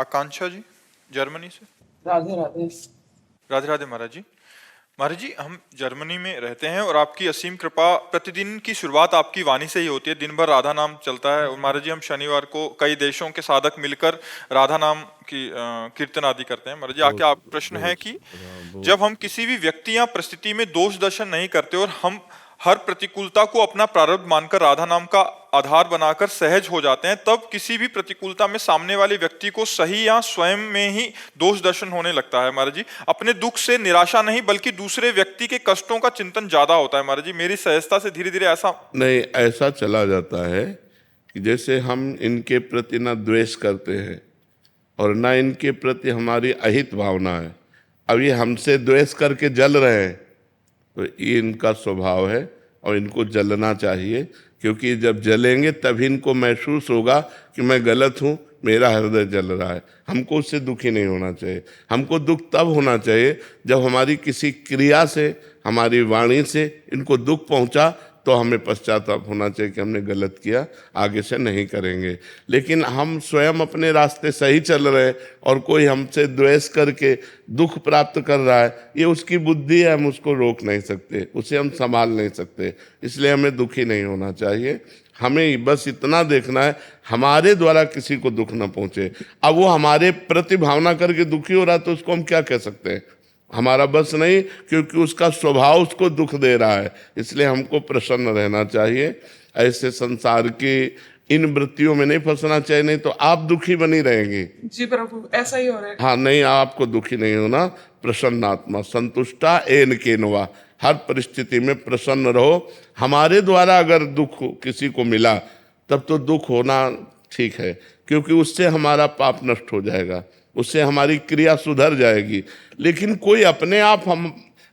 आकांक्षा जी Germany से। राधे राधे। राधे राधे महाराज जी। महाराज जी, हम Germany में रहते हैं और आपकी असीम कृपा, प्रतिदिन की शुरुआत आपकी वाणी से ही होती है। दिन भर राधा नाम चलता है और महाराज जी हम शनिवार को कई देशों के साधक मिलकर राधा नाम की कीर्तन आदि करते हैं। महाराज जी, आके आप प्रश्न है कि जब हम किसी भी व्यक्ति या परिस्थिति में दोष दर्शन नहीं करते और हम हर प्रतिकूलता को अपना प्रारब्ध मानकर राधा नाम का आधार बनाकर सहज हो जाते हैं, तब किसी भी प्रतिकूलता में सामने वाले व्यक्ति को सही या स्वयं में ही दोष दर्शन होने लगता है। महाराज जी, अपने दुख से निराशा नहीं बल्कि दूसरे व्यक्ति के कष्टों का चिंतन ज्यादा होता है। महाराज जी, मेरी सहजता से धीरे धीरे ऐसा नहीं, ऐसा चला जाता है कि जैसे हम इनके प्रति ना द्वेष करते हैं और ना इनके प्रति हमारी अहित भावना है। अब ये हमसे द्वेष करके जल रहे हैं तो ये इनका स्वभाव है और इनको जलना चाहिए, क्योंकि जब जलेंगे तभी इनको महसूस होगा कि मैं गलत हूँ, मेरा हृदय जल रहा है। हमको उससे दुखी नहीं होना चाहिए। हमको दुख तब होना चाहिए जब हमारी किसी क्रिया से, हमारी वाणी से इनको दुख पहुँचा, तो हमें पश्चाताप होना चाहिए कि हमने गलत किया, आगे से नहीं करेंगे। लेकिन हम स्वयं अपने रास्ते सही चल रहे हैं और कोई हमसे द्वेष करके दुख प्राप्त कर रहा है, ये उसकी बुद्धि है, हम उसको रोक नहीं सकते, उसे हम संभाल नहीं सकते। इसलिए हमें दुखी नहीं होना चाहिए। हमें बस इतना देखना है हमारे द्वारा किसी को दुख न पहुँचे। अब वो हमारे प्रति भावना करके दुखी हो रहा है तो उसको हम क्या कह सकते हैं? हमारा बस नहीं, क्योंकि उसका स्वभाव उसको दुख दे रहा है। इसलिए हमको प्रसन्न रहना चाहिए, ऐसे संसार की इन वृत्तियों में नहीं फंसना चाहिए, नहीं तो आप दुखी बनी रहेंगे। जी प्रभु, ऐसा ही हो रहा है। हाँ, नहीं, आपको दुखी नहीं होना। प्रसन्न आत्मा संतुष्टा एन केनवा, हर परिस्थिति में प्रसन्न रहो। हमारे द्वारा अगर दुख किसी को मिला तब तो दुख होना ठीक है, क्योंकि उससे हमारा पाप नष्ट हो जाएगा, उससे हमारी क्रिया सुधर जाएगी। लेकिन कोई अपने आप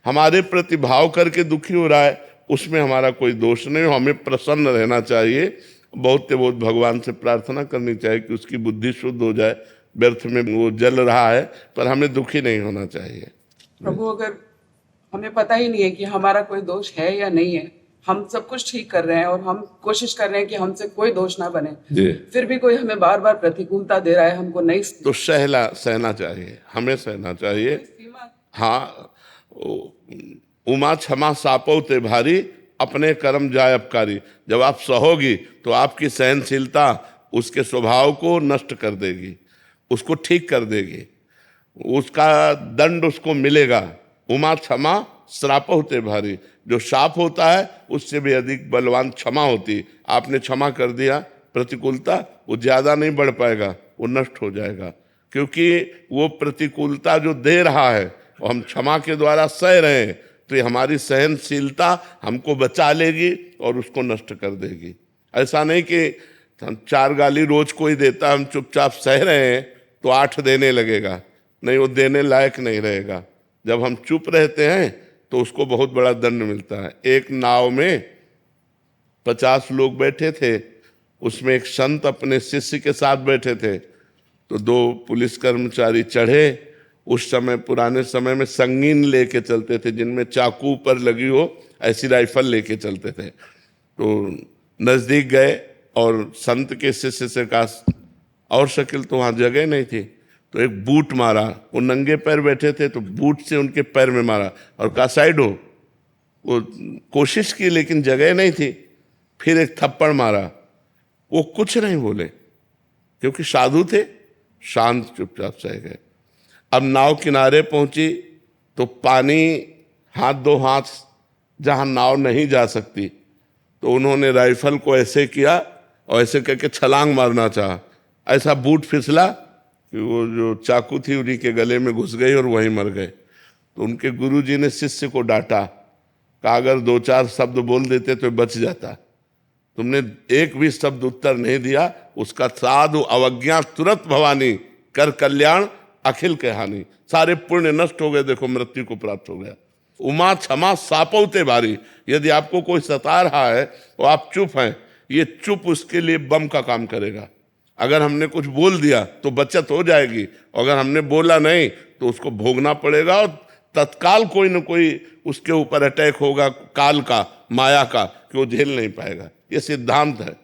हमारे प्रति भाव करके दुखी हो रहा है, उसमें हमारा कोई दोष नहीं हो। हमें प्रसन्न रहना चाहिए। बहुत भगवान से प्रार्थना करनी चाहिए कि उसकी बुद्धि शुद्ध हो जाए। व्यर्थ में वो जल रहा है, पर हमें दुखी नहीं होना चाहिए। प्रभु, अगर हमें पता ही नहीं है कि हमारा कोई दोष है या नहीं है, हम सब कुछ ठीक कर रहे हैं और हम कोशिश कर रहे हैं कि हमसे कोई दोष ना बने, फिर भी कोई हमें बार बार प्रतिकूलता दे रहा है, हमको नहीं, तो सहना चाहिए, हमें सहना चाहिए। हाँ, उमा क्षमा सापो ते भारी, अपने कर्म जाय अपकारी। जब आप सहोगी तो आपकी सहनशीलता उसके स्वभाव को नष्ट कर देगी, उसको ठीक कर देगी, उसका दंड उसको मिलेगा। उमा क्षमा श्राप होते भारी, जो शाप होता है उससे भी अधिक बलवान क्षमा होती। आपने क्षमा कर दिया, प्रतिकूलता वो ज्यादा नहीं बढ़ पाएगा, वो नष्ट हो जाएगा, क्योंकि वो प्रतिकूलता जो दे रहा है और हम क्षमा के द्वारा सह रहे हैं, तो ये हमारी सहनशीलता हमको बचा लेगी और उसको नष्ट कर देगी। ऐसा नहीं कि हम 4 गाली रोज कोई देता, हम चुपचाप सह रहे हैं तो 8 देने लगेगा, नहीं, वो देने लायक नहीं रहेगा। जब हम चुप रहते हैं तो उसको बहुत बड़ा दंड मिलता है। एक नाव में 50 लोग बैठे थे, उसमें एक संत अपने शिष्य के साथ बैठे थे, तो 2 पुलिस कर्मचारी चढ़े। उस समय, पुराने समय में संगीन लेके चलते थे, जिनमें चाकू पर लगी हो ऐसी राइफल लेके चलते थे। तो नजदीक गए और संत के शिष्य से कहा, और शकील तो वहाँ जगह नहीं थी, तो एक बूट मारा। वो नंगे पैर बैठे थे तो बूट से उनके पैर में मारा और कहा साइड हो। वो कोशिश की लेकिन जगह नहीं थी। फिर एक थप्पड़ मारा, वो कुछ नहीं बोले क्योंकि साधु थे, शांत चुपचाप सह गए। अब नाव किनारे पहुंची तो पानी दो हाथ जहां नाव नहीं जा सकती, तो उन्होंने राइफल को ऐसे किया और ऐसे करके छलांग मारना चाहा। ऐसा बूट फिसला कि वो जो चाकू थी उन्हीं के गले में घुस गई और वहीं मर गए। तो उनके गुरुजी ने शिष्य को डांटा, कहा अगर 2-4 शब्द बोल देते तो बच जाता, तुमने एक भी शब्द उत्तर नहीं दिया, उसका साधु अवज्ञा तुरंत भवानी, कर कल्याण अखिल के हानि। सारे पुण्य नष्ट हो गए, देखो मृत्यु को प्राप्त हो गया। उमा क्षमा सापौते भारी, यदि आपको कोई सता रहा है और आप चुप हैं, ये चुप उसके लिए बम का काम करेगा। अगर हमने कुछ बोल दिया तो बचत हो जाएगी, अगर हमने बोला नहीं तो उसको भोगना पड़ेगा और तत्काल कोई न कोई उसके ऊपर अटैक होगा, काल का, माया का, कि वो झेल नहीं पाएगा। ये सिद्धांत है।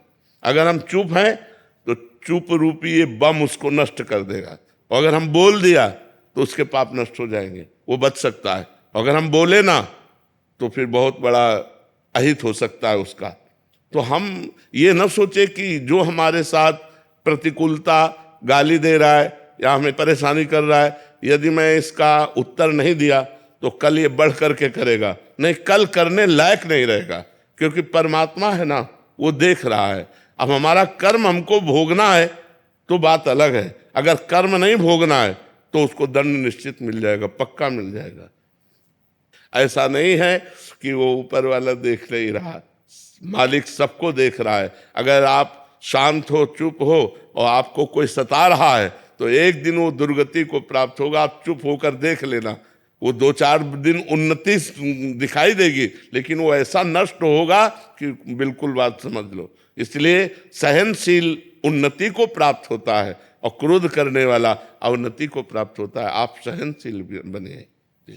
अगर हम चुप हैं तो चुप रूपी ये बम उसको नष्ट कर देगा। और अगर हम बोल दिया तो उसके पाप नष्ट हो जाएंगे, वो बच सकता है। अगर हम बोले ना तो फिर बहुत बड़ा अहित हो सकता है उसका। तो हम ये न सोचे कि जो हमारे साथ प्रतिकूलता, गाली दे रहा है या हमें परेशानी कर रहा है, यदि मैं इसका उत्तर नहीं दिया तो कल ये बढ़ करके करेगा, नहीं, कल करने लायक नहीं रहेगा, क्योंकि परमात्मा है ना, वो देख रहा है। अब हमारा कर्म हमको भोगना है तो बात अलग है, अगर कर्म नहीं भोगना है तो उसको दंड निश्चित मिल जाएगा, पक्का मिल जाएगा। ऐसा नहीं है कि वो ऊपर वाला देख नहीं रहा, मालिक सबको देख रहा है। अगर आप शांत हो, चुप हो और आपको कोई सता रहा है तो एक दिन वो दुर्गति को प्राप्त होगा। आप चुप होकर देख लेना, वो 2-4 दिन उन्नति दिखाई देगी, लेकिन वो ऐसा नष्ट होगा कि बिल्कुल बात समझ लो। इसलिए सहनशील उन्नति को प्राप्त होता है और क्रोध करने वाला अवनति को प्राप्त होता है। आप सहनशील बनिए।